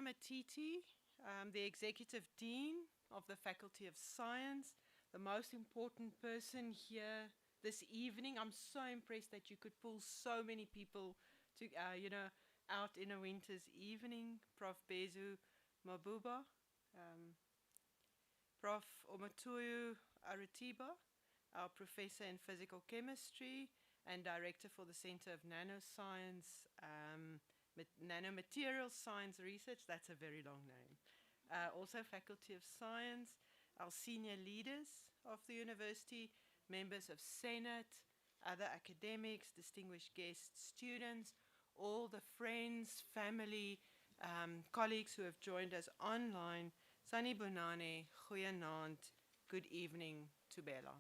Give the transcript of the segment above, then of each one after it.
I'm Atiti, the Executive Dean of the Faculty of Science, the most important person here this evening. I'm so impressed that you could pull so many people to, out in a winter's evening. Prof. Bezu Mabuba, Prof. Omatuyu Aratiba, our professor in physical chemistry and director for the Center of Nanoscience, Nanomaterial Science Research. That's a very long name. Also Faculty of Science, our senior leaders of the university, members of Senate, other academics, distinguished guests, students, all the friends, family, colleagues who have joined us online. Sanibonani, goeienaand, good evening to Bella.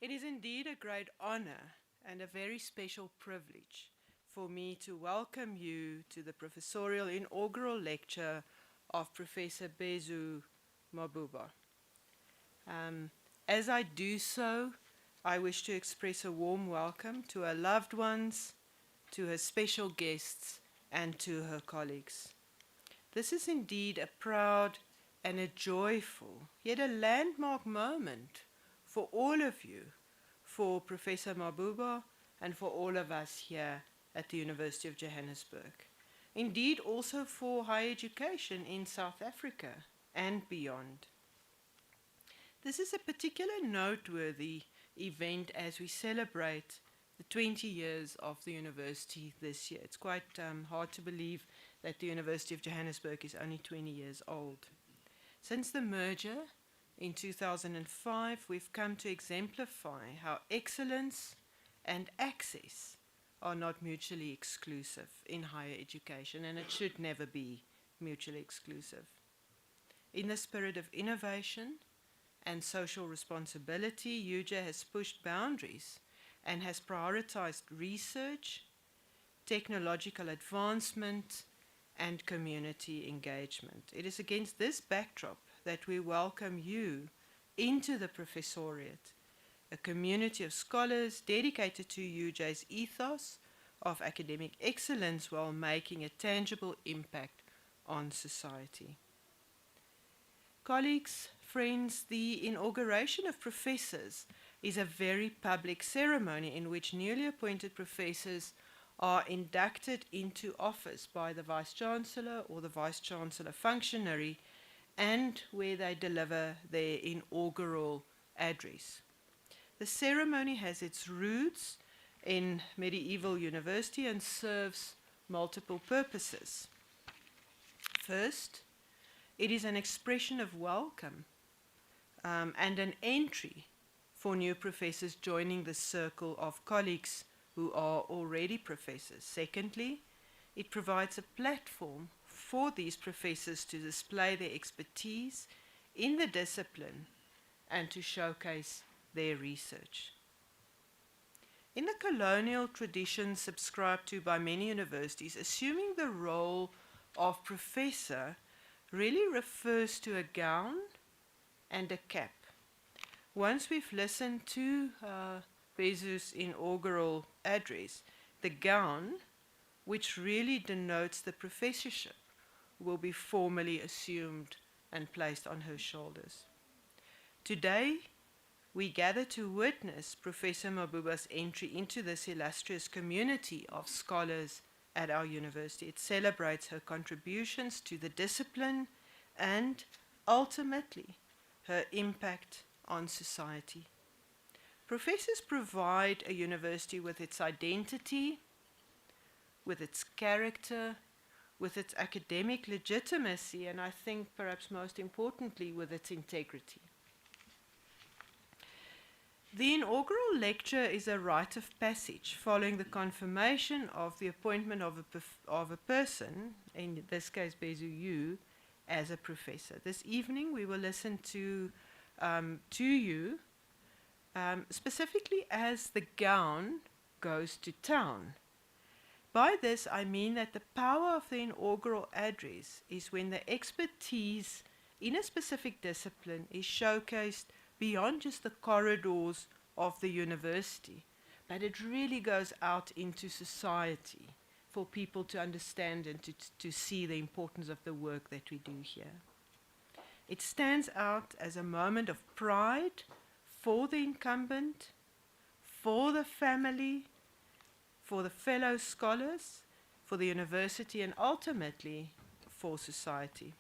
It is indeed a great honor and a very special privilege for me to welcome you to the Professorial Inaugural Lecture of Professor Bezu Mabuba. As I do so, I wish to express a warm welcome to her loved ones, to her special guests, and to her colleagues. This is indeed a proud and a joyful, yet a landmark moment for all of you, for Professor Mabuba, and for all of us here at the University of Johannesburg. Indeed, also for higher education in South Africa and beyond. This is a particularly noteworthy event as we celebrate the 20 years of the university this year. It's quite hard to believe that the University of Johannesburg is only 20 years old. Since the merger in 2005, we've come to exemplify how excellence and access are not mutually exclusive in higher education, and it should never be mutually exclusive. In the spirit of innovation and social responsibility, UJ has pushed boundaries and has prioritized research, technological advancement, and community engagement. It is against this backdrop that we welcome you into the professoriate, a community of scholars dedicated to UJ's ethos of academic excellence while making a tangible impact on society. Colleagues, friends, the inauguration of professors is a very public ceremony in which newly appointed professors are inducted into office by the Vice-Chancellor or the Vice-Chancellor functionary, and where they deliver their inaugural address. The ceremony has its roots in medieval university and serves multiple purposes. First, it is an expression of welcome and an entry for new professors joining the circle of colleagues who are already professors. Secondly, it provides a platform for these professors to display their expertise in the discipline and to showcase their research. In the colonial tradition subscribed to by many universities, assuming the role of professor really refers to a gown and a cap. Once we've listened to Bezu's inaugural address, the gown, which really denotes the professorship, will be formally assumed and placed on her shoulders. Today, we gather to witness Professor Mabuba's entry into this illustrious community of scholars at our university. It celebrates her contributions to the discipline and, ultimately, her impact on society. Professors provide a university with its identity, with its character, with its academic legitimacy, and I think perhaps most importantly, with its integrity. The inaugural lecture is a rite of passage following the confirmation of the appointment of a person, in this case Bezu, you, as a professor. This evening we will listen to you, specifically as the gown goes to town. By this I mean that the power of the inaugural address is when the expertise in a specific discipline is showcased beyond just the corridors of the university, but it really goes out into society for people to understand and to see the importance of the work that we do here. It stands out as a moment of pride for the incumbent, for the family, for the fellow scholars, for the university, and ultimately for society.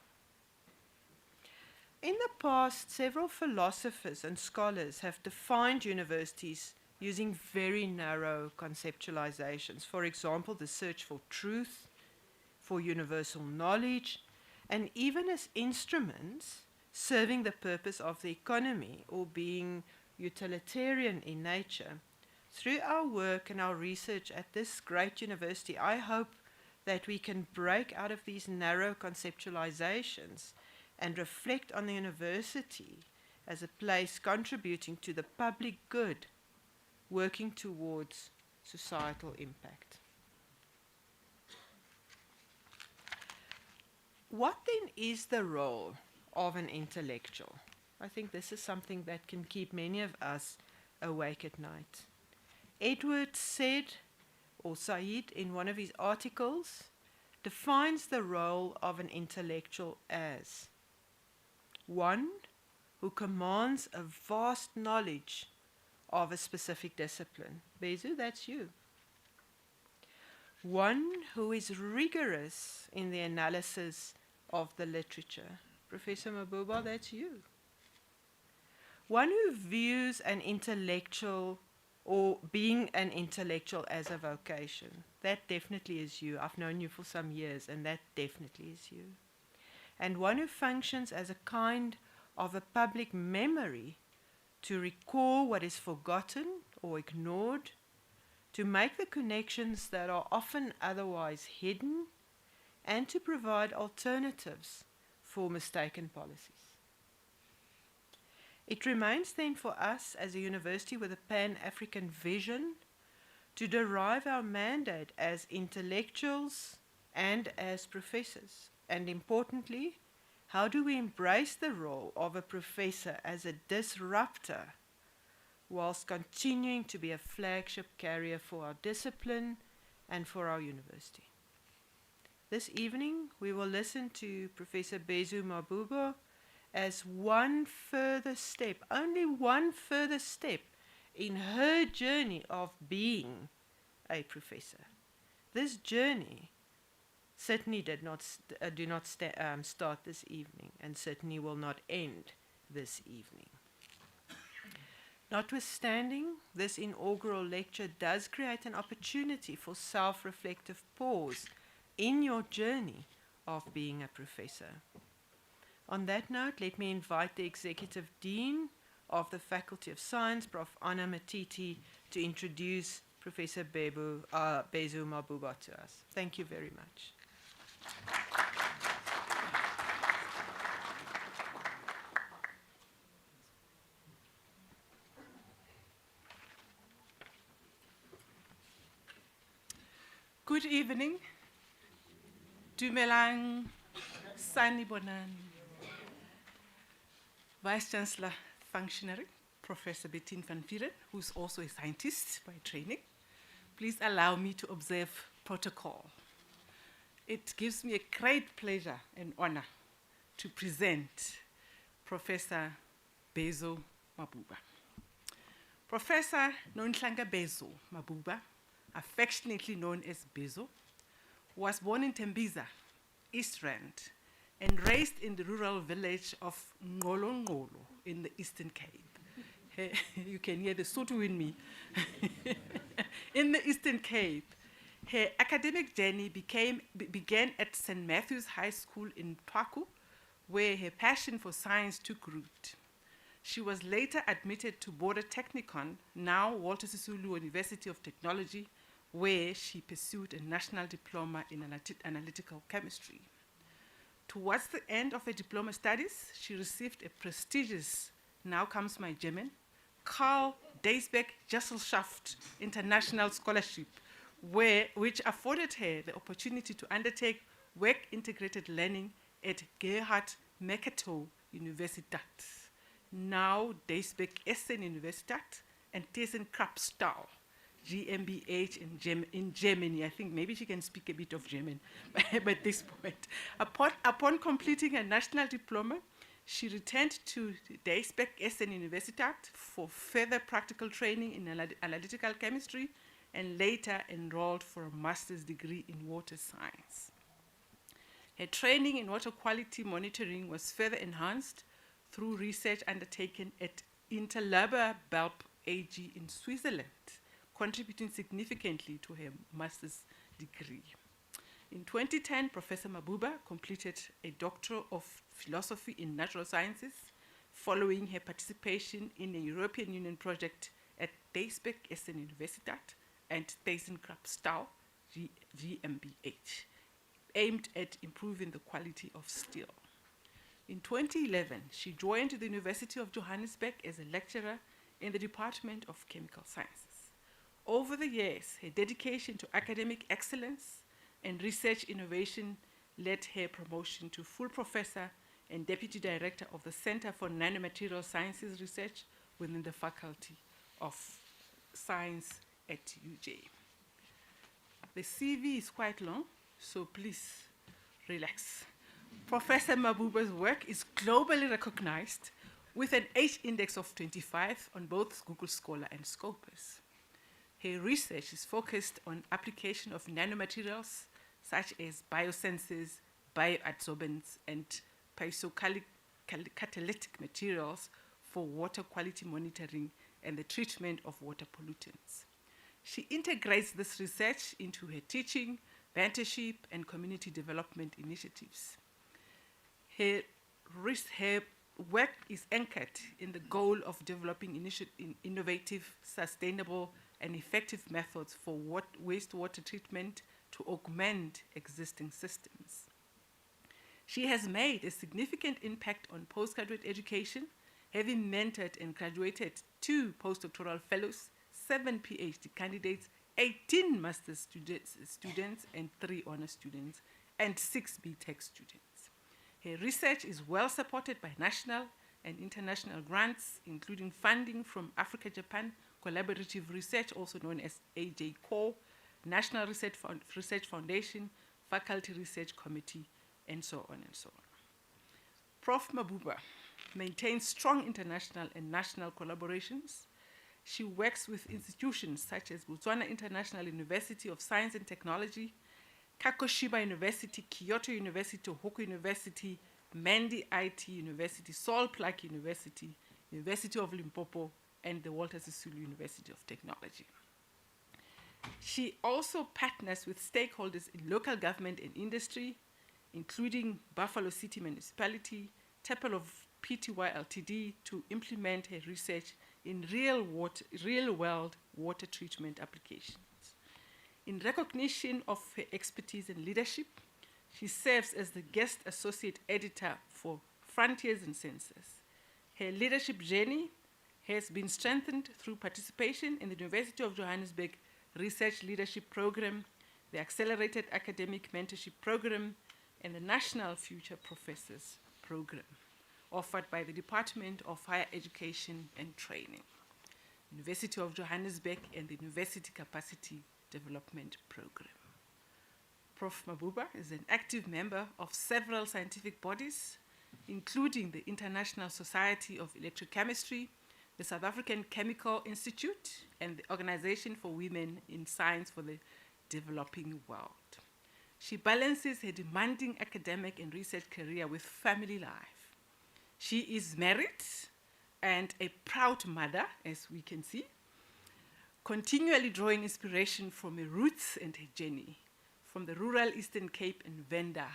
In the past, several philosophers and scholars have defined universities using very narrow conceptualizations. For example, the search for truth, for universal knowledge, and even as instruments serving the purpose of the economy or being utilitarian in nature. Through our work and our research at this great university, I hope that we can break out of these narrow conceptualizations and reflect on the university as a place contributing to the public good, working towards societal impact. What then is the role of an intellectual? I think this is something that can keep many of us awake at night. Edward said, or Said, in one of his articles, defines the role of an intellectual as one who commands a vast knowledge of a specific discipline. Bezu, that's you. One who is rigorous in the analysis of the literature. Professor Mabuba, that's you. One who views an intellectual or being an intellectual as a vocation. That definitely is you. I've known you for some years, and that definitely is you. And one who functions as a kind of a public memory to recall what is forgotten or ignored, to make the connections that are often otherwise hidden, and to provide alternatives for mistaken policies. It remains then for us as a university with a Pan-African vision to derive our mandate as intellectuals and as professors. And importantly, how do we embrace the role of a professor as a disruptor whilst continuing to be a flagship carrier for our discipline and for our university? This evening, we will listen to Professor Bezu Mabuba as one further step, only one further step in her journey of being a professor. This journey certainly did not start this evening, and certainly will not end this evening. Notwithstanding, this inaugural lecture does create an opportunity for self-reflective pause in your journey of being a professor. On that note, let me invite the Executive Dean of the Faculty of Science, Prof. Anna Matiti, to introduce Professor Bezu Mabuba to us. Thank you very much. Good evening. Dumelang, Sanibonani. Vice Chancellor Functionary, Professor Bettine van Vieren, who's also a scientist by training. Please allow me to observe protocol. It gives me a great pleasure and honor to present Professor Bezu Mabuba. Professor Nonhlangabezo Mabuba, affectionately known as Bezu, was born in Tembisa, East Rand, and raised in the rural village of Nqolo in the Eastern Cape. You can hear the Sotho in me. In the Eastern Cape, her academic journey began at St. Matthew's High School in Twaku, where her passion for science took root. She was later admitted to Border Technikon, now Walter Sisulu University of Technology, where she pursued a national diploma in analytical chemistry. Towards the end of her diploma studies, she received a prestigious, now comes my German, Karl Deisberg-Gesellschaft International Scholarship, which afforded her the opportunity to undertake work-integrated learning at Gerhard Mercator Universität, now Deisberg-Essen Universität, and ThyssenKrupp Stahl, GmbH in Germany. I think maybe she can speak a bit of German at this point. Upon completing her national diploma, she returned to Duisburg Essen Universität for further practical training in analytical chemistry and later enrolled for a master's degree in water science. Her training in water quality monitoring was further enhanced through research undertaken at Interlabor Belp AG in Switzerland, contributing significantly to her master's degree. In 2010, Professor Mabuba completed a Doctor of Philosophy in Natural Sciences following her participation in a European Union project at Duisburg Essen Universität and ThyssenKrupp GmbH, aimed at improving the quality of steel. In 2011, she joined the University of Johannesburg as a lecturer in the Department of Chemical Sciences. Over the years, her dedication to academic excellence and research innovation led her promotion to full professor and deputy director of the Center for Nanomaterial Sciences Research within the Faculty of Science at UJ. The CV is quite long, so please relax. Professor Mabuba's work is globally recognized with an H index of 25 on both Google Scholar and Scopus. Her research is focused on application of nanomaterials such as biosensors, bioadsorbents, and piezocatalytic materials for water quality monitoring and the treatment of water pollutants. She integrates this research into her teaching, mentorship, and community development initiatives. Her work is anchored in the goal of developing innovative, sustainable, and effective methods for wastewater treatment to augment existing systems. She has made a significant impact on postgraduate education, having mentored and graduated 2 postdoctoral fellows, 7 PhD candidates, 18 master's students, and 3 honor students, and 6 BTech students. Her research is well supported by national and international grants, including funding from Africa-Japan Collaborative Research, also known as AJ-CORE, National Research Foundation, Faculty Research Committee, and so on and so on. Prof. Mabuba maintains strong international and national collaborations. She works with institutions such as Botswana International University of Science and Technology, Kakoshiba University, Kyoto University, Tohoku University, Mendi IT University, Sol Plaatje University, University of Limpopo, and the Walter Sisulu University of Technology. She also partners with stakeholders in local government and industry, including Buffalo City Municipality, Temple of Pty Ltd, to implement her research in real-world water treatment applications. In recognition of her expertise and leadership, she serves as the guest associate editor for Frontiers in Sensors. Her leadership journey has been strengthened through participation in the University of Johannesburg Research Leadership Program, the Accelerated Academic Mentorship Program, and the National Future Professors Program, offered by the Department of Higher Education and Training, University of Johannesburg, and the University Capacity Development Program. Prof. Mabuba is an active member of several scientific bodies, including the International Society of Electrochemistry, the South African Chemical Institute, and the Organization for Women in Science for the Developing World. She balances her demanding academic and research career with family life. She is married and a proud mother, as we can see, continually drawing inspiration from her roots and her journey, from the rural Eastern Cape and Venda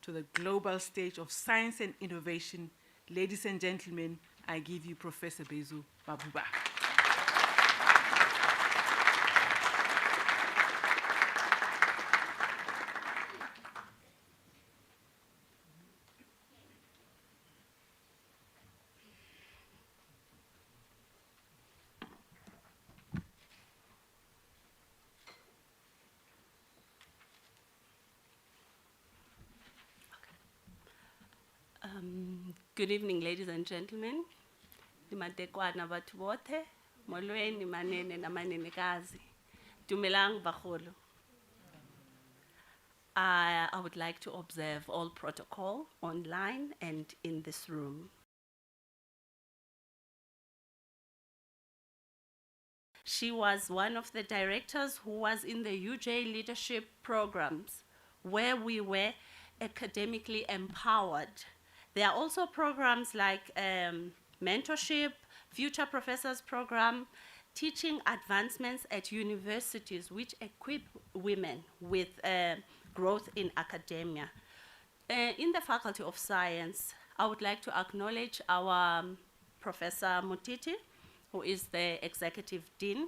to the global stage of science and innovation. Ladies and gentlemen, I give you Professor Bezu Mabuba. Good evening, ladies and gentlemen. Nimatekwana bathu bote, molweni manene na manenekazi. Dumelang bagolo. I would like to observe all protocol online and in this room. She was one of the directors who was in the UJ leadership programs where we were academically empowered. There are also programs like mentorship, future professors program, teaching advancements at universities which equip women with growth in academia. In the Faculty of Science, I would like to acknowledge our Professor Mutiti, who is the Executive Dean,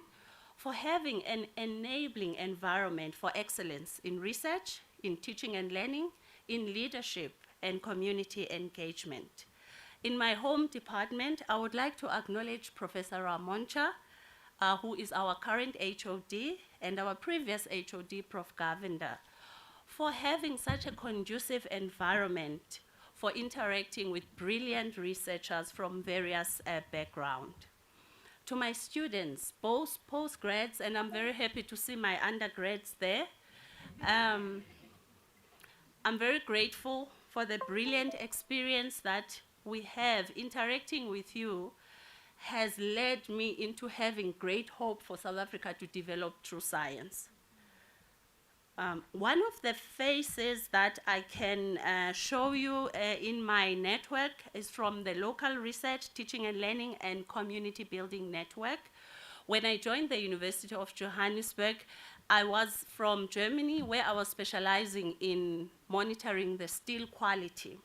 for having an enabling environment for excellence in research, in teaching and learning, in leadership, and community engagement. In my home department, I would like to acknowledge Professor Ramoncha, who is our current HOD, and our previous HOD, Prof. Govender, for having such a conducive environment for interacting with brilliant researchers from various backgrounds. To my students, both postgrads, and I'm very happy to see my undergrads there. I'm very grateful for the brilliant experience that we have interacting with you has led me into having great hope for South Africa to develop true science. One of the faces that I can show you in my network is from the local research, teaching and learning, and community building network. When I joined the University of Johannesburg, I was from Germany, where I was specializing in monitoring the steel quality.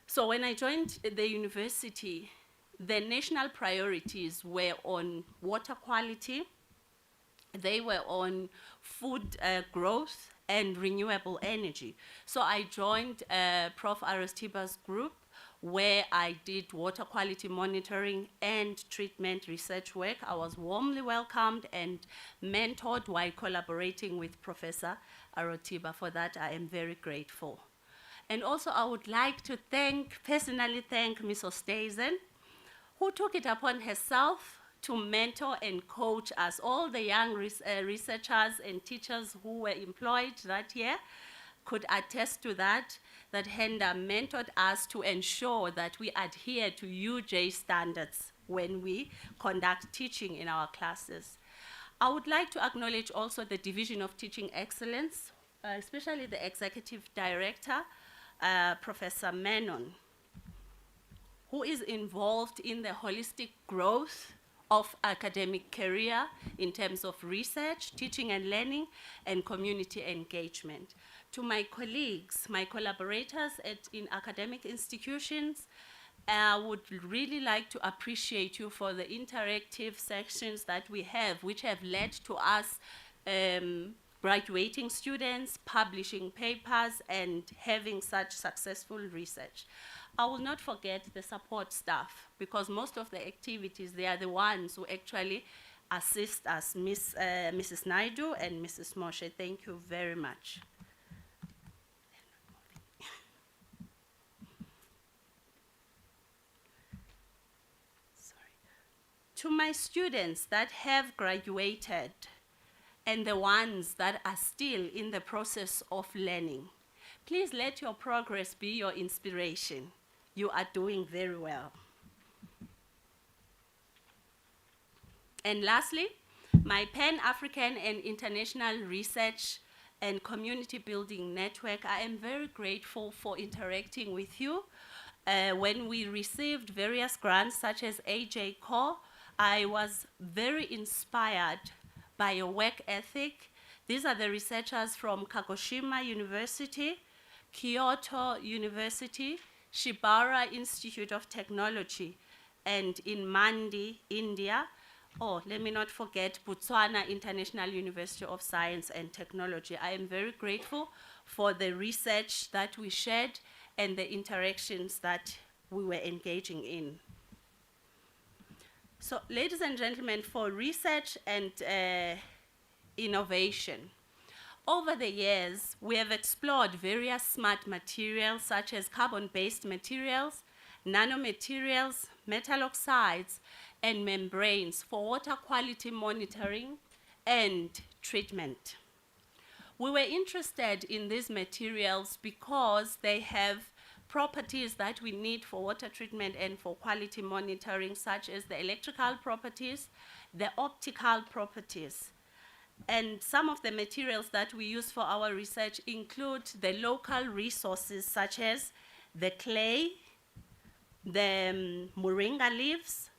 So when I joined the university, the national priorities were on water quality, they were on food growth and renewable energy. So I joined Prof. Aristiba's group, where I did water quality monitoring and treatment research work. I was warmly welcomed and mentored while collaborating with Professor Arotiba. For that, I am very grateful. And also, I would like to personally thank Ms. Ostazen, who took it upon herself to mentor and coach us, all the young researchers and teachers who were employed that year could attest to that Henda mentored us to ensure that we adhere to UJ standards when we conduct teaching in our classes. I would like to acknowledge also the Division of Teaching Excellence, especially the Executive Director, Professor Menon, who is involved in the holistic growth of academic career in terms of research, teaching and learning, and community engagement. To my colleagues, my collaborators in academic institutions, I would really like to appreciate you for the interactive sections that we have, which have led to us graduating students, publishing papers, and having such successful research. I will not forget the support staff, because most of the activities, they are the ones who actually assist us, Mrs. Naidu and Mrs. Moshe. Thank you very much. Sorry. To my students that have graduated and the ones that are still in the process of learning, please let your progress be your inspiration. You are doing very well. And lastly, my Pan-African and international research and community building network, I am very grateful for interacting with you. When we received various grants such as AJ Core, I was very inspired by your work ethic. These are the researchers from Kagoshima University, Kyoto University, Shibara Institute of Technology, and in Mandi, India. Oh, let me not forget Botswana International University of Science and Technology. I am very grateful for the research that we shared and the interactions that we were engaging in. So, ladies and gentlemen, for research and innovation, over the years, we have explored various smart materials such as carbon-based materials, nanomaterials, metal oxides, and membranes for water quality monitoring and treatment. We were interested in these materials because they have properties that we need for water treatment and for quality monitoring, such as the electrical properties, the optical properties. And some of the materials that we use for our research include the local resources, such as the clay, the moringa leaves,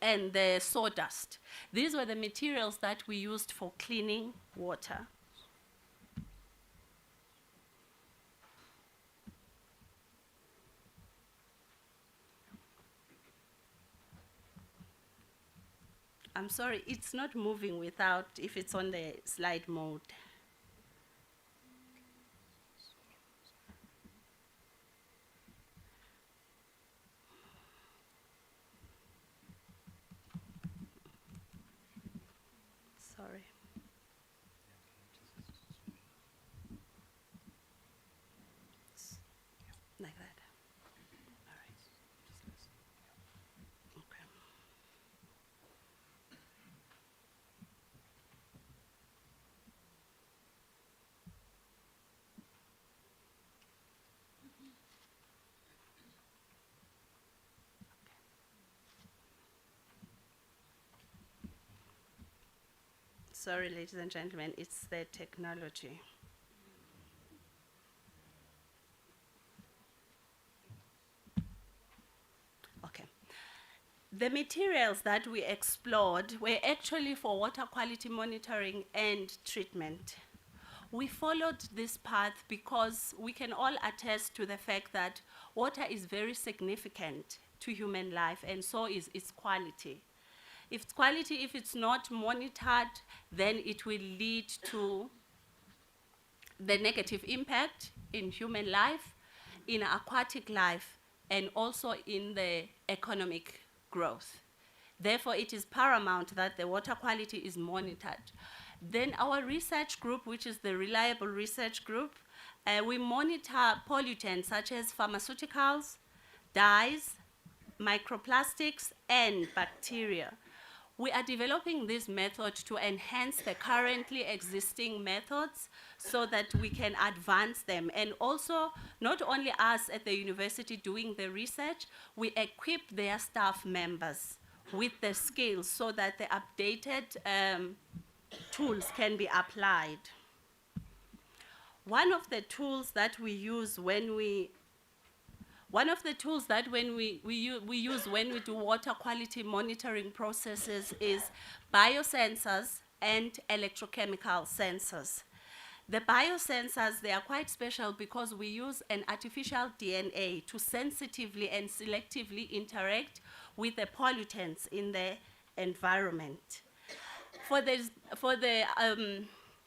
and the sawdust. These were the materials that we used for cleaning water. I'm sorry, it's not moving without, if it's on the slide mode. Sorry. Like that. All right. Okay. Sorry, ladies and gentlemen, it's the technology. Okay. The materials that we explored were actually for water quality monitoring and treatment. We followed this path because we can all attest to the fact that water is very significant to human life, and so is its quality. If it's not monitored, then it will lead to the negative impact in human life, in aquatic life, and also in the economic growth. Therefore, it is paramount that the water quality is monitored. Then our research group, which is the Reliable Research Group, we monitor pollutants such as pharmaceuticals, dyes, microplastics, and bacteria. We are developing this method to enhance the currently existing methods so that we can advance them. And also, not only us at the university doing the research, we equip their staff members with the skills so that the updated tools can be applied. One of the tools that we use when we use when we do water quality monitoring processes is biosensors and electrochemical sensors. The biosensors, they are quite special because we use an artificial DNA to sensitively and selectively interact with the pollutants in the environment. For the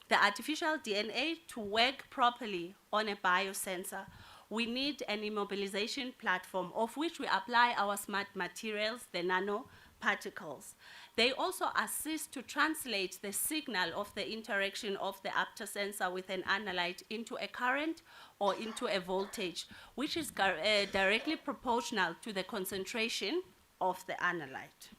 artificial DNA to work properly on a biosensor, we need an immobilization platform of which we apply our smart materials, the nanoparticles. They also assist to translate the signal of the interaction of the aptar sensor with an analyte into a current or into a voltage, which is directly proportional to the concentration of the analyte.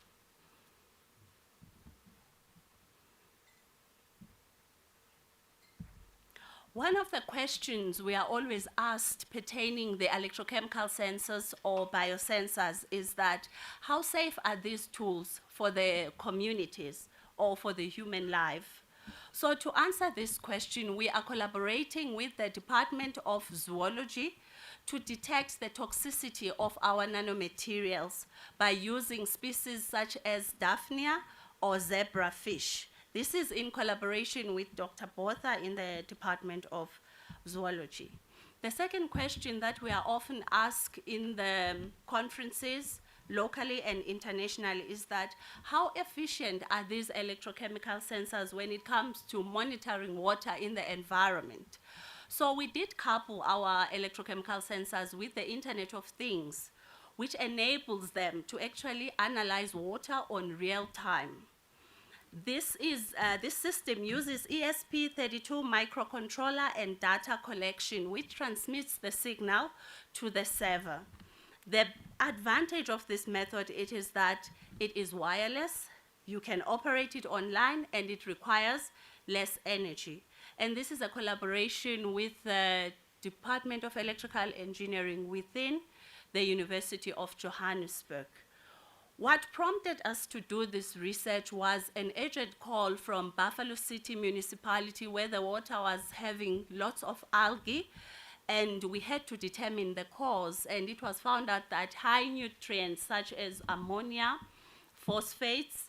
One of the questions we are always asked pertaining the electrochemical sensors or biosensors is that how safe are these tools for the communities or for the human life? So to answer this question, we are collaborating with the Department of Zoology to detect the toxicity of our nanomaterials by using species such as Daphnia or zebrafish. This is in collaboration with Dr. Botha in the Department of Zoology. The second question that we are often asked in the conferences, locally and internationally, is that how efficient are these electrochemical sensors when it comes to monitoring water in the environment? So we did couple our electrochemical sensors with the Internet of Things, which enables them to actually analyze water on real time. This system uses ESP32 microcontroller and data collection, which transmits the signal to the server. The advantage of this method is that it is wireless, You can operate it online, and it requires less energy. And this is a collaboration with the Department of Electrical Engineering within the University of Johannesburg. What prompted us to do this research was an urgent call from Buffalo City Municipality, where the water was having lots of algae, and we had to determine the cause. And it was found out that high nutrients such as ammonia, phosphates,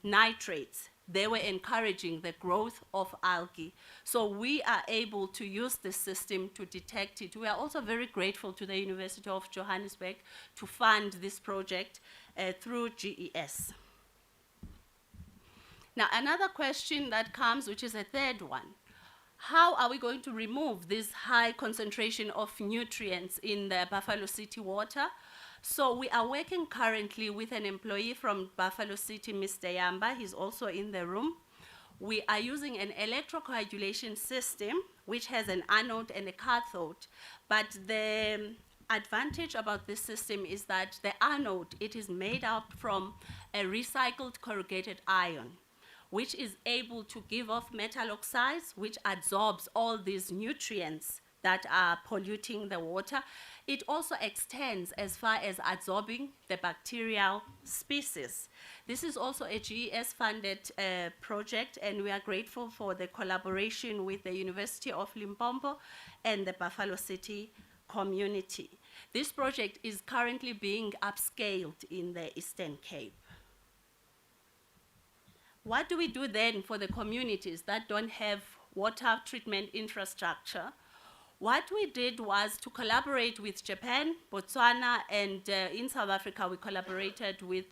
nitrates, they were encouraging the growth of algae. So we are able to use this system to detect it. We are also very grateful to the University of Johannesburg to fund this project through GES. Now, another question that comes, which is a third one: how are we going to remove this high concentration of nutrients in the Buffalo City water? So we are working currently with an employee from Buffalo City, Mr. Yamba. He's also in the room. We are using an electrocoagulation system, which has an anode and a cathode. But the advantage about this system is that the anode, it is made up from a recycled corrugated iron, which is able to give off metal oxides, which absorbs all these nutrients that are polluting the water. It also extends as far as absorbing the bacterial species. This is also a GES-funded project, and we are grateful for the collaboration with the University of Limpopo and the Buffalo City community. This project is currently being upscaled in the Eastern Cape. What do we do then for the communities that don't have water treatment infrastructure? What we did was to collaborate with Japan, Botswana, and in South Africa we collaborated with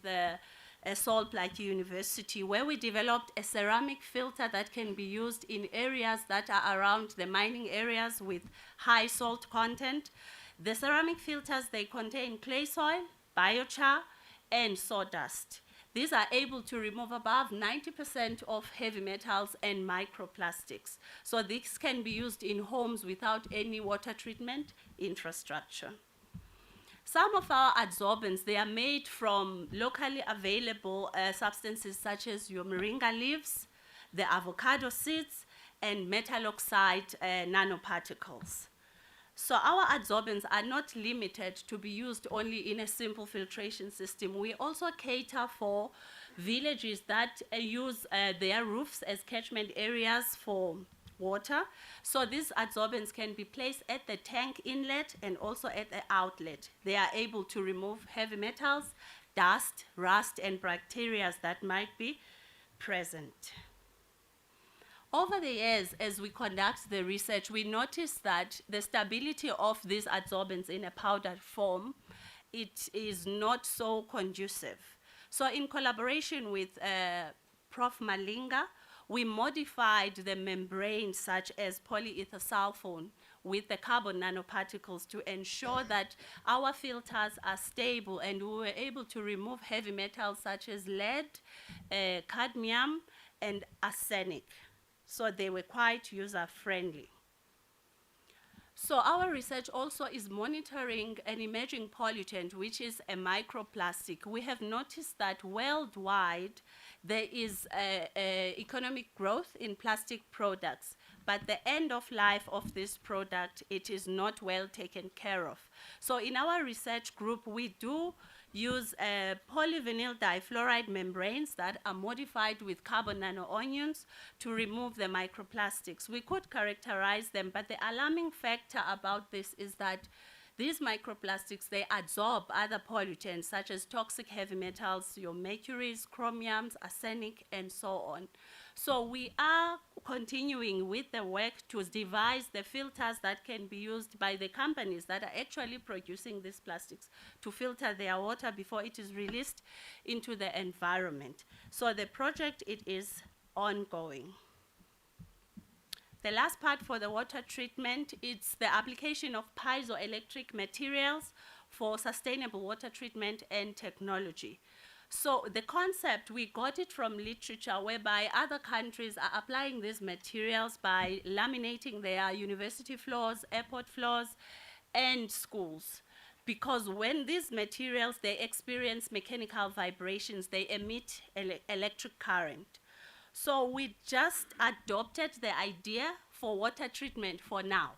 Salt Lake University, where we developed a ceramic filter that can be used in areas that are around the mining areas with high salt content. The ceramic filters, they contain clay soil, biochar, and sawdust. These are able to remove above 90% of heavy metals and microplastics. So this can be used in homes without any water treatment infrastructure. Some of our adsorbents, they are made from locally available substances such as your moringa leaves, the avocado seeds, and metal oxide nanoparticles. So our adsorbents are not limited to be used only in a simple filtration system. We also cater for villages that use their roofs as catchment areas for water. So these adsorbents can be placed at the tank inlet and also at the outlet. They are able to remove heavy metals, dust, rust, and bacteria that might be present. Over the years, as we conduct the research, we noticed that the stability of these adsorbents in a powdered form, it is not so conducive. So in collaboration with Prof. Malinga, we modified the membrane such as polyether sulfone with the carbon nanoparticles to ensure that our filters are stable, and we were able to remove heavy metals such as lead, cadmium, and arsenic. So they were quite user-friendly. So our research also is monitoring an emerging pollutant, which is a microplastic. We have noticed that worldwide there is economic growth in plastic products, but the end of life of this product, it is not well taken care of. So in our research group, we do use polyvinyl difluoride membranes that are modified with carbon nanoonions to remove the microplastics. We could characterize them, but the alarming factor about this is that these microplastics, they absorb other pollutants such as toxic heavy metals, your mercuries, chromiums, arsenic, and so on. So we are continuing with the work to devise the filters that can be used by the companies that are actually producing these plastics to filter their water before it is released into the environment. So the project, it is ongoing. The last part for the water treatment, it's the application of piezoelectric materials for sustainable water treatment and technology. So the concept, we got it from literature whereby other countries are applying these materials by laminating their university floors, airport floors, and schools. because when these materials, they experience mechanical vibrations, they emit electric current. So we just adopted the idea for water treatment for now.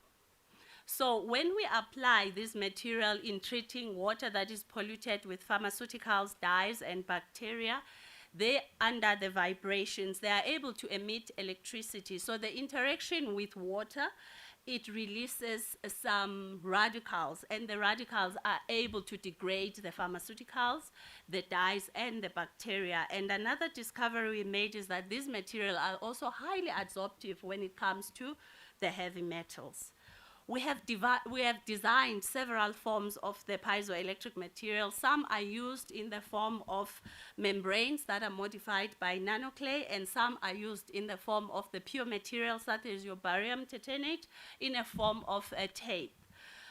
So when we apply this material in treating water that is polluted with pharmaceuticals, dyes, and bacteria, they, under the vibrations, they are able to emit electricity. So the interaction with water, it releases some radicals, and the radicals are able to degrade the pharmaceuticals, the dyes, and the bacteria. And another discovery we made is that these materials are also highly adsorptive when it comes to the heavy metals. We have designed several forms of the piezoelectric material. Some are used in the form of membranes that are modified by nanoclay, and some are used in the form of the pure materials, such as your barium titanate, in a form of a tape.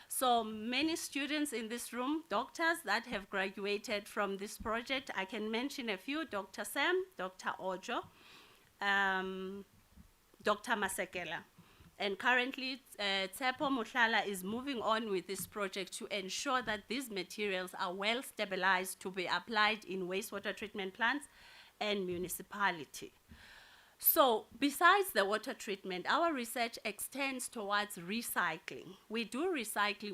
So many students in this room, doctors that have graduated from this project, I can mention a few: Dr. Sam, Dr. Ojo, Dr. Masekela. And currently, Tsepo Mohlala is moving on with this project to ensure that these materials are well stabilized to be applied in wastewater treatment plants and municipality. So besides the water treatment, our research extends towards recycling. We do recycle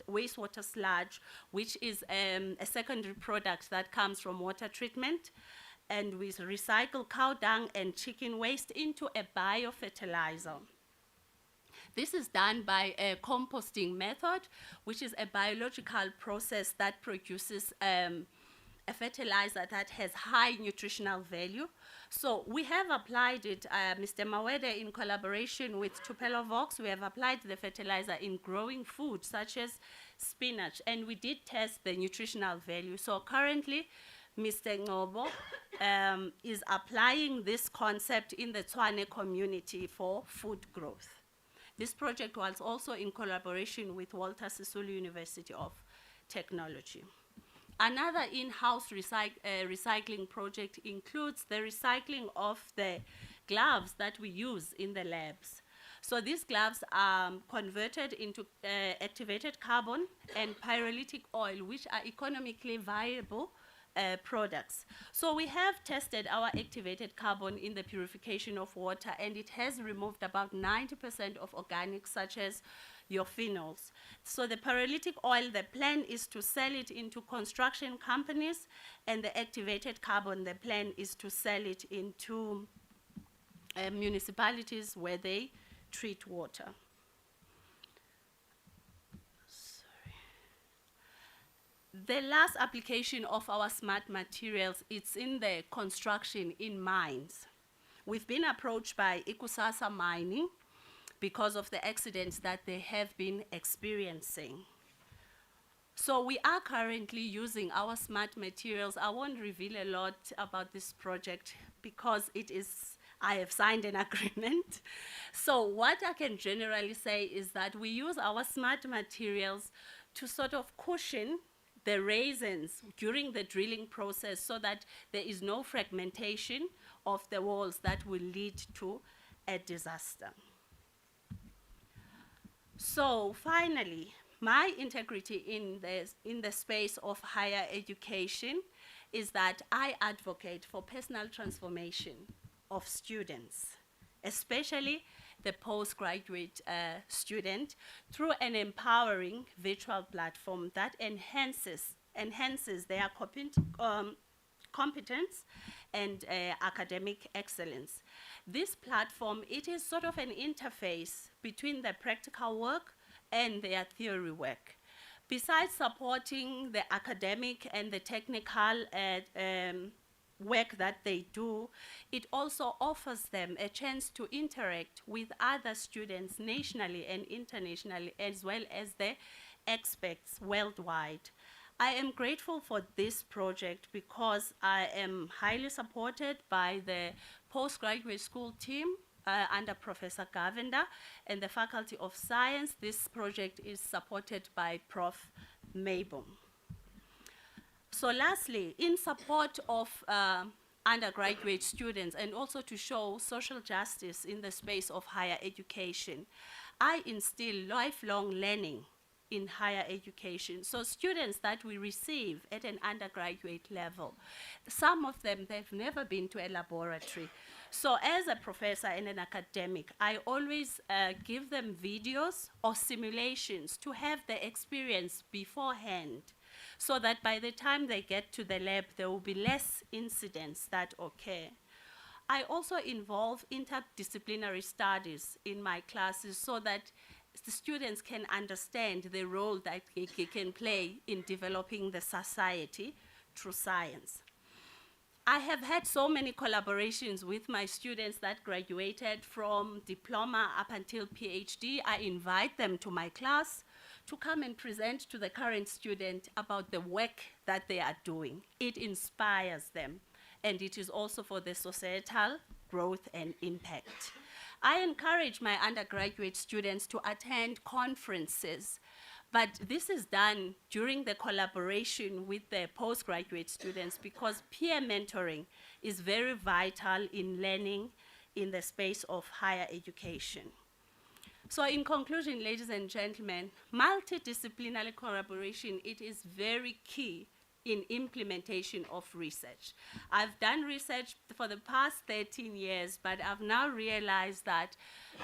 wastewater sludge, which is a secondary product that comes from water treatment. And we recycle cow dung and chicken waste into a biofertilizer. This is done by a composting method, which is a biological process that produces a fertilizer that has high nutritional value. So we have applied it, Mr. Mawede, in collaboration with Tupelo Vox, we have applied the fertilizer in growing food such as spinach, and we did test the nutritional value. So currently, Mr. Ngobo is applying this concept in the Tswane community for food growth. This project was also in collaboration with Walter Sisulu University of Technology. Another in-house recycling project includes the recycling of the gloves that we use in the labs. So these gloves are converted into activated carbon and pyrolytic oil, which are economically viable products. So we have tested our activated carbon in the purification of water, and it has removed about 90% of organics such as your phenols. So the pyrolytic oil, the plan is to sell it into construction companies, and the activated carbon, the plan is to sell it into municipalities where they treat water. The last application of our smart materials, it's in the construction in mines. We've been approached by Ikusasa Mining because of the accidents that they have been experiencing. So we are currently using our smart materials. I won't reveal a lot about this project because I have signed an agreement. So what I can generally say is that we use our smart materials to sort of cushion the raisins during the drilling process so that there is no fragmentation of the walls that will lead to a disaster. So finally, my integrity in the space of higher education is that I advocate for personal transformation of students, especially the postgraduate student, through an empowering virtual platform that enhances their competence and academic excellence. This platform, it is sort of an interface between the practical work and their theory work. Besides supporting the academic and the technical work that they do, it also offers them a chance to interact with other students nationally and internationally, as well as the experts worldwide. I am grateful for this project because I am highly supported by the postgraduate school team under Professor Gavenda and the Faculty of Science. This project is supported by Prof. Mabum. So lastly, in support of undergraduate students and also to show social justice in the space of higher education, I instill lifelong learning in higher education. So students that we receive at an undergraduate level, some of them, they've never been to a laboratory. So as a professor and an academic, I always give them videos or simulations to have the experience beforehand, so that by the time they get to the lab, there will be less incidents that occur. I also involve interdisciplinary studies in my classes so that the students can understand the role that they can play in developing the society through science. I have had so many collaborations with my students that graduated from diploma up until PhD. I invite them to my class to come and present to the current student about the work that they are doing. It inspires them, and it is also for the societal growth and impact. I encourage my undergraduate students to attend conferences, but this is done during the collaboration with the postgraduate students, because peer mentoring is very vital in learning in the space of higher education. So in conclusion, ladies and gentlemen, multidisciplinary collaboration, it is very key in implementation of research. I've done research for the past 13 years, but I've now realized that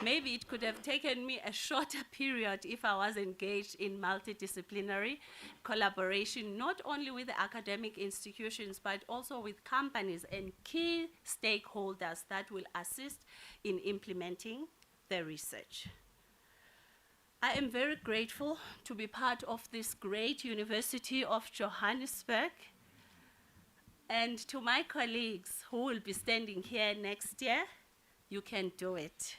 maybe it could have taken me a shorter period if I was engaged in multidisciplinary collaboration, not only with the academic institutions, but also with companies and key stakeholders that will assist in implementing the research. I am very grateful to be part of this great University of Johannesburg, and to my colleagues who will be standing here next year, you can do it.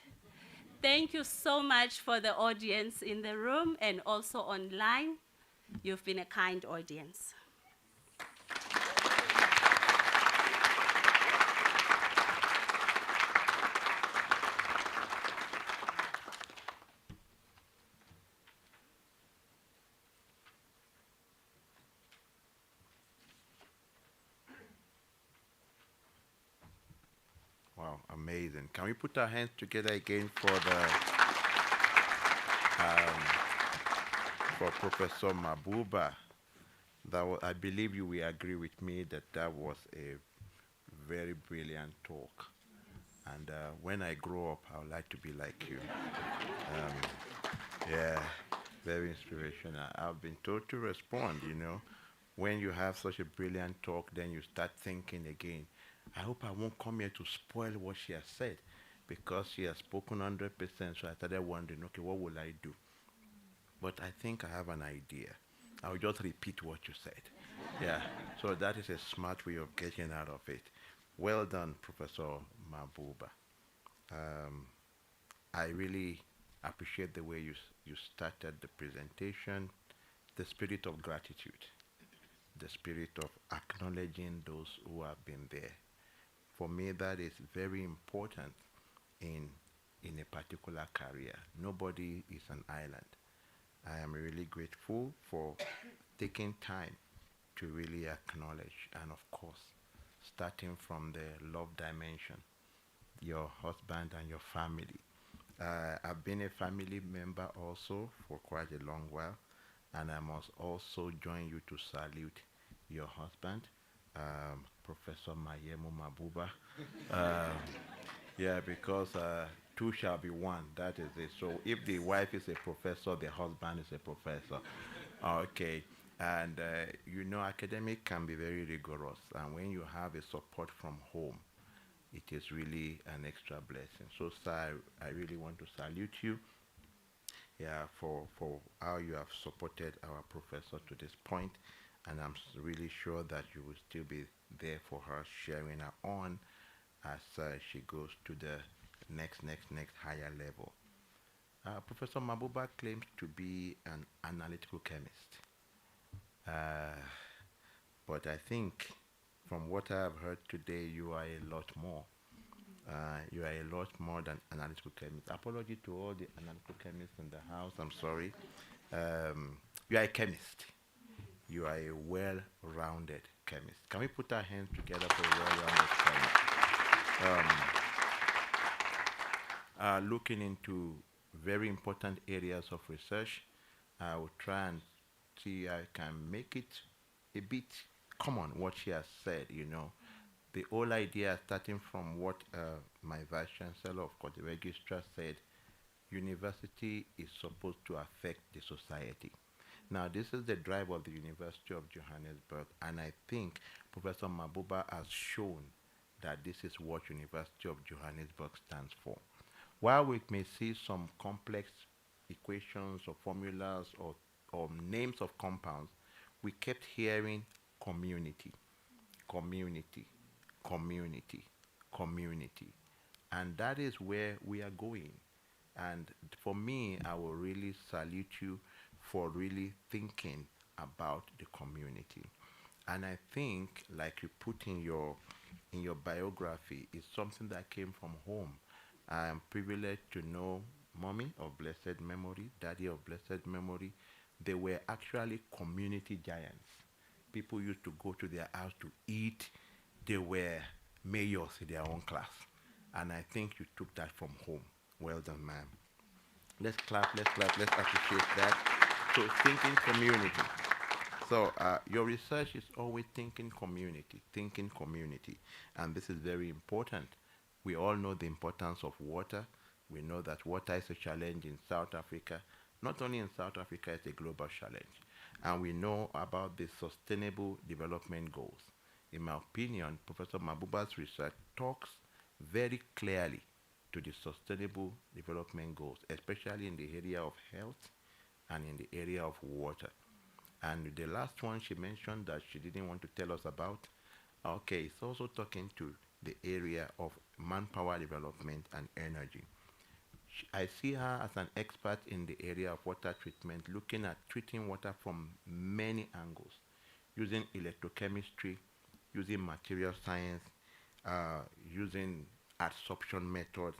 Thank you so much for the audience in the room and also online. You've been a kind audience. Wow, amazing. Can we put our hands together again for for Professor Mabuba? I believe you will agree with me that that was a very brilliant talk. And when I grow up, I would like to be like you. Yeah, very inspirational. I've been told to respond, you know. When you have such a brilliant talk, then you start thinking again. I hope I won't come here to spoil what she has said, because she has spoken 100%, so I started wondering, okay, what will I do? But I think I have an idea. I'll just repeat what you said. Yeah, so that is a smart way of getting out of it. Well done, Professor Mabuba. I really appreciate the way you started the presentation, the spirit of gratitude, the spirit of acknowledging those who have been there. For me, that is very important in a particular career. Nobody is an island. I am really grateful for taking time to really acknowledge, and of course, starting from the love dimension, your husband and your family. I've been a family member also for quite a long while, and I must also join you to salute your husband, Professor Mayemu Mabuba. Yeah, because two shall be one, that is it. So if the wife is a professor, the husband is a professor. Okay, and you know, academic can be very rigorous, and when you have a support from home, it is really an extra blessing. So, sir, I really want to salute you, yeah, for how you have supported our professor to this point, and I'm really sure that you will still be there for her, sharing her on as she goes to the next higher level. Professor Mabuba claims to be an analytical chemist, but I think from what I have heard today, you are a lot more. You are a lot more than analytical chemist. Apology to all the analytical chemists in the house. I'm sorry. You are a chemist. You are a well-rounded chemist. Can we put our hands together for a well-rounded chemist? Looking into very important areas of research, I will try and see I can make it a bit common what she has said, you know. The whole idea starting from what my Vice Chancellor of course the registrar said, university is supposed to affect the society. Now, this is the drive of the University of Johannesburg, and I think Professor Mabuba has shown that this is what University of Johannesburg stands for. While we may see some complex equations or formulas or names of compounds, we kept hearing community, community, community, community. And that is where we are going. And for me, I will really salute you for really thinking about the community. And I think, like you put in your biography, is something that came from home. I am privileged to know mommy of blessed memory, daddy of blessed memory. They were actually community giants. People used to go to their house to eat. They were mayors in their own class. And I think you took that from home. Well done, ma'am. Let's clap, let's appreciate that. So, thinking community. So, your research is always thinking community. And this is very important. We all know the importance of water. We know that water is a challenge in South Africa. Not only in South Africa, it's a global challenge. And we know about the Sustainable Development Goals. In my opinion, Professor Mabuba's research talks very clearly to the Sustainable Development Goals, especially in the area of health and in the area of water. And the last one she mentioned that she didn't want to tell us about, okay, it's also talking to the area of manpower development and energy. I see her as an expert in the area of water treatment, looking at treating water from many angles, using electrochemistry, using material science, using adsorption methods,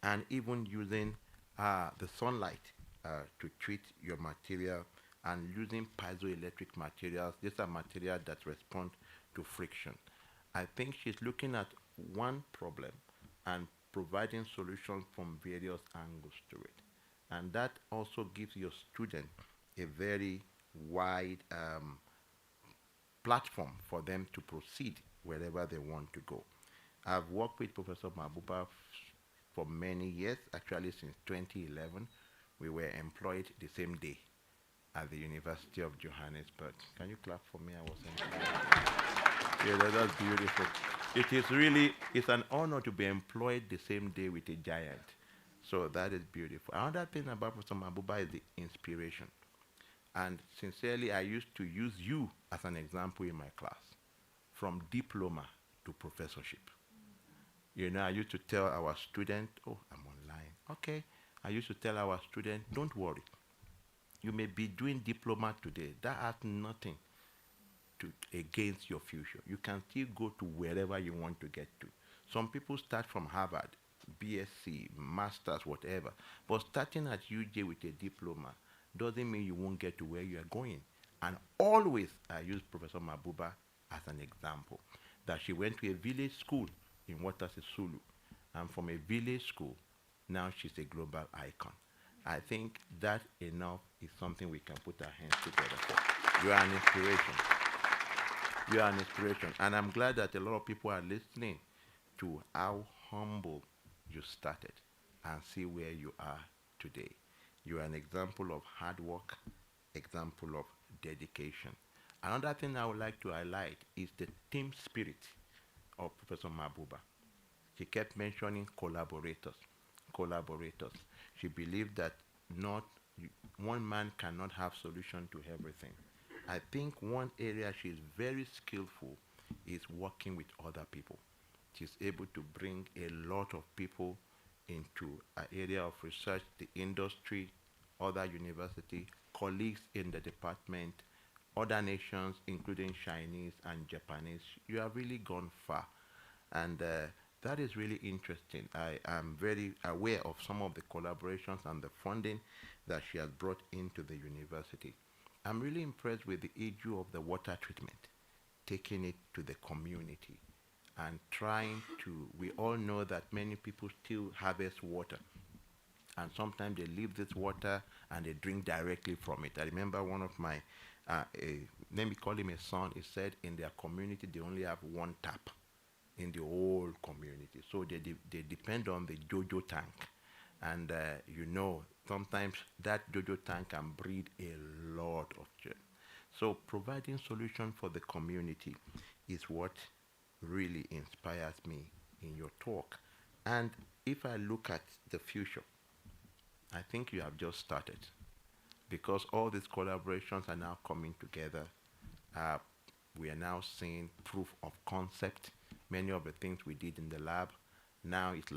and even using the sunlight to treat your material, and using piezoelectric materials. These are materials that respond to friction. I think she's looking at one problem and providing solutions from various angles to it. And that also gives your student a very wide platform for them to proceed wherever they want to go. I've worked with Professor Mabuba for many years, actually since 2011. We were employed the same day at the University of Johannesburg. Can you clap for me? I was employed. Yeah, that's beautiful. It is really, it's an honor to be employed the same day with a giant. So that is beautiful. Another thing about Professor Mabuba is the inspiration. And sincerely, I used to use you as an example in my class, from diploma to professorship. You know, I used to tell our student, oh, I'm online. Okay. I used to tell our student, don't worry. You may be doing diploma today. That has nothing to against your future. You can still go to wherever you want to get to. Some people start from Harvard, BSc, masters, whatever. But starting at UJ with a diploma doesn't mean you won't get to where you are going. And always I use Professor Mabuba as an example. That she went to a village school in Watasi Sulu. And from a village school, now she's a global icon. I think that enough is something we can put our hands together for. You are an inspiration. You are an inspiration. And I'm glad that a lot of people are listening to how humble you started and see where you are today. You are an example of hard work, example of dedication. Another thing I would like to highlight is the team spirit of Professor Mabuba. She kept mentioning collaborators, collaborators. She believed that not one man cannot have solution to everything. I think one area she's very skillful is working with other people. She's able to bring a lot of people into an area of research, the industry, other university, colleagues in the department, other nations, including Chinese and Japanese. You have really gone far. And that is really interesting. I am very aware of some of the collaborations and the funding that she has brought into the university. I'm really impressed with the issue of the water treatment, taking it to the community and trying to, we all know that many people still harvest water and sometimes they leave this water and they drink directly from it. I remember one of my, let me call him a son, he said in their community they only have one tap in the whole community. So they depend on the JoJo tank. And you know, sometimes that JoJo tank can breed a lot of germs. So providing solution for the community is what really inspires me in your talk. And if I look at the future, I think you have just started because all these collaborations are now coming together. We are now seeing proof of concept. Many of the things we did in the lab, now it's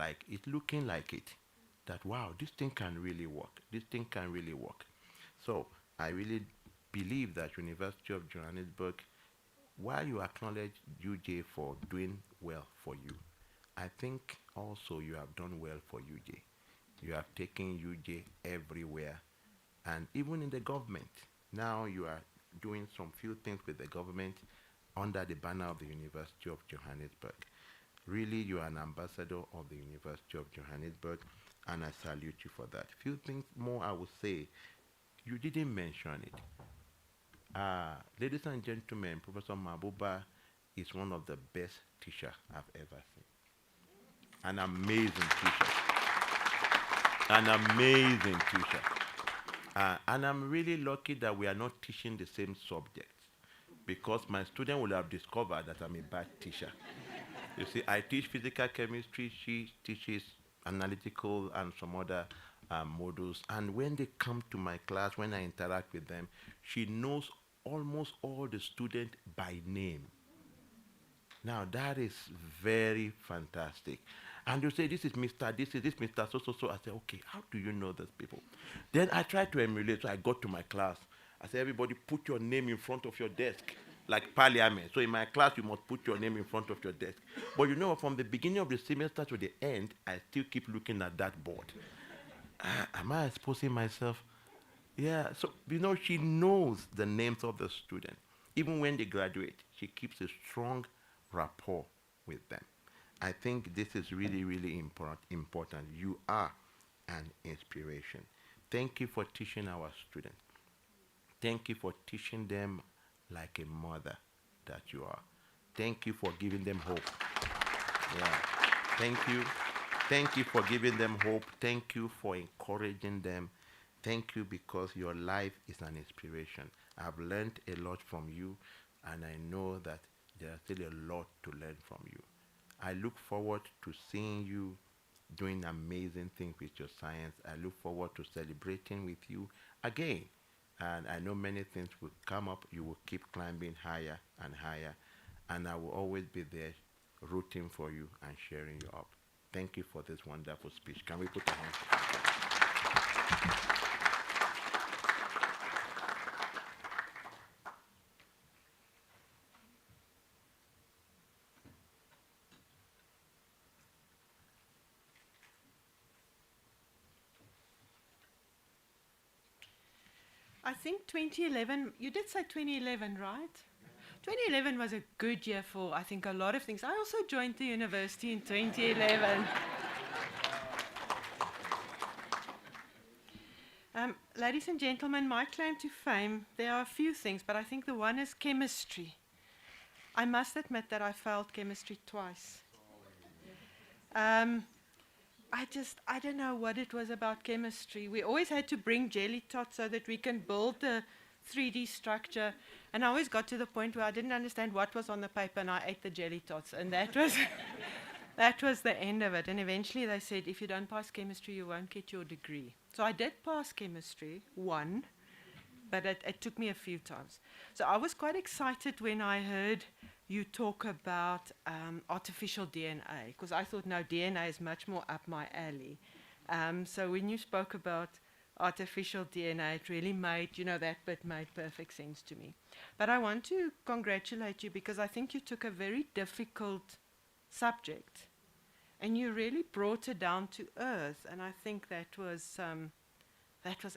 looking like it. That wow, this thing can really work. This thing can really work. So I really believe that University of Johannesburg, while you acknowledge UJ for doing well for you, I think also you have done well for UJ. You have taken UJ everywhere, and even in the government. Now you are doing some few things with the government under the banner of the University of Johannesburg. Really, you are an ambassador of the University of Johannesburg, and I salute you for that. Few things more I would say. You didn't mention it. Ladies and gentlemen, Professor Mabuba is one of the best teachers I've ever seen. An amazing teacher. An amazing teacher. And I'm really lucky that we are not teaching the same subjects because my student will have discovered that I'm a bad teacher. You see, I teach physical chemistry, she teaches analytical and some other modules. And when they come to my class, when I interact with them, she knows almost all the students by name. Now that is very fantastic. And you say, this is Mr. This is this Mr. So. I say, okay, how do you know these people? Then I try to emulate. So I got to my class. I say, everybody put your name in front of your desk, like parliament. So in my class, you must put your name in front of your desk. But you know, from the beginning of the semester to the end, I still keep looking at that board. Am I exposing myself? Yeah, so, you know, she knows the names of the students. Even when they graduate, she keeps a strong rapport with them. I think this is really, really important. You are an inspiration. Thank you for teaching our students. Thank you for teaching them like a mother that you are. Thank you for giving them hope. Yeah. Thank you. Thank you for giving them hope. Thank you for encouraging them. Thank you because your life is an inspiration. I've learned a lot from you, and I know that there's still a lot to learn from you. I look forward to seeing you doing amazing things with your science. I look forward to celebrating with you again. And I know many things will come up. You will keep climbing higher and higher. And I will always be there rooting for you and cheering you up. Thank you for this wonderful speech. Can we put a hand together? I think 2011, you did say 2011, right? 2011 was a good year for, I think, a lot of things. I also joined the university in 2011. Ladies and gentlemen, my claim to fame, there are a few things, but I think the one is chemistry. I must admit that I failed chemistry twice. I don't know what it was about chemistry. We always had to bring jelly tots so that we can build the 3D structure. And I always got to the point where I didn't understand what was on the paper and I ate the jelly tots. And that was, that was the end of it. And eventually they said, if you don't pass chemistry, you won't get your degree. So I did pass chemistry, one, but it took me a few times. So I was quite excited when I heard you talk about artificial DNA, because I thought, no, DNA is much more up my alley. So when you spoke about artificial DNA, it really made, that bit made perfect sense to me. But I want to congratulate you because I think you took a very difficult subject and you really brought it down to earth, and I think that was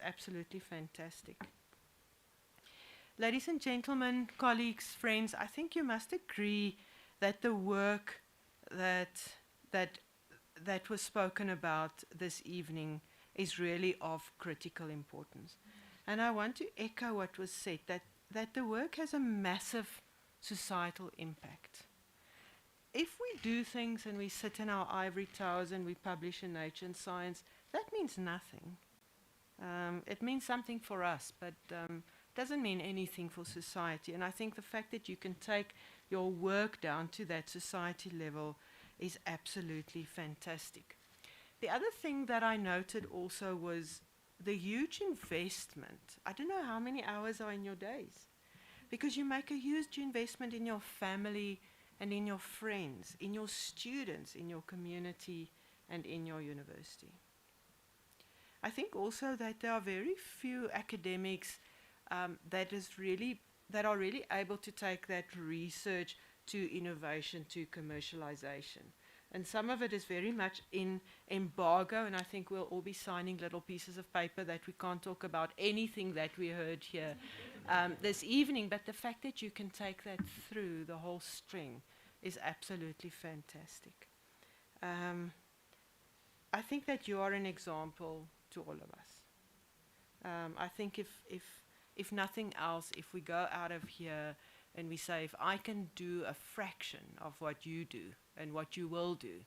absolutely fantastic. Ladies and gentlemen, colleagues, friends, I think you must agree that the work that was spoken about this evening is really of critical importance. And I want to echo what was said, that the work has a massive societal impact. If we do things and we sit in our ivory towers and we publish in Nature and Science, that means nothing. It means something for us, but doesn't mean anything for society. And I think the fact that you can take your work down to that society level is absolutely fantastic. The other thing that I noted also was the huge investment. I don't know how many hours are in your days, because you make a huge investment in your family and in your friends, in your students, in your community, and in your university. I think also that there are very few academics that are really able to take that research to innovation, to commercialization. And some of it is very much in embargo, and I think we'll all be signing little pieces of paper that we can't talk about anything that we heard here this evening, but the fact that you can take that through the whole string is absolutely fantastic. I think that you are an example to all of us. I think if nothing else, if we go out of here and we say, if I can do a fraction of what you do and what you will do,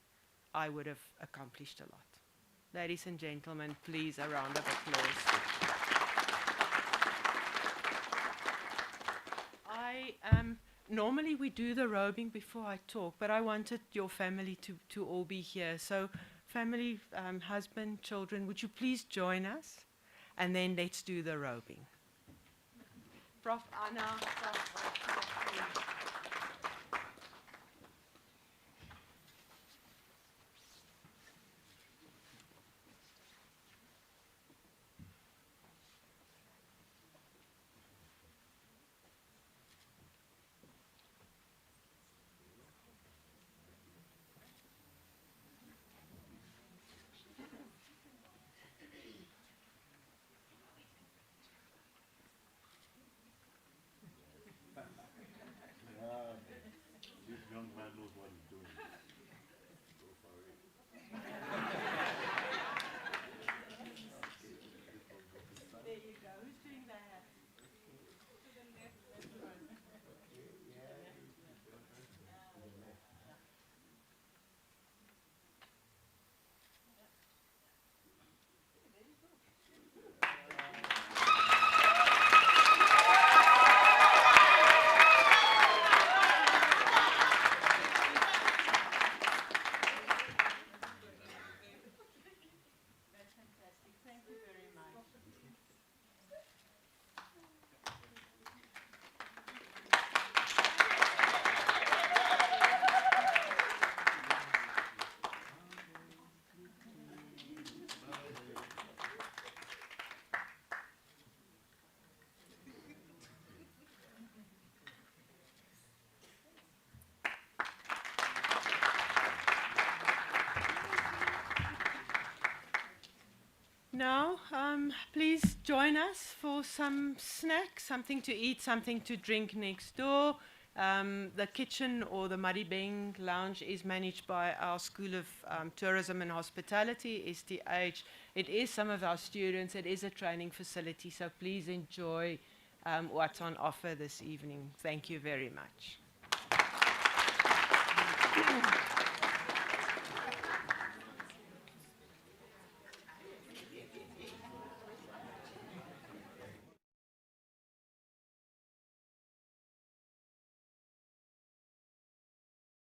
I would have accomplished a lot. Ladies and gentlemen, please, a round of applause. Normally we do the robing before I talk, but I wanted your family to all be here. So family, husband, children, would you please join us? And then let's do the robing. Prof. Anna. This young man knows what he's doing. Go for it. There you go. Who's doing that? That's fantastic. Thank you very much. Now, please join us for some snacks, something to eat, something to drink next door. The kitchen or the Maribeng Lounge is managed by our School of Tourism and Hospitality, STH. It is some of our students. It is a training facility, so please enjoy what's on offer this evening. Thank you very much.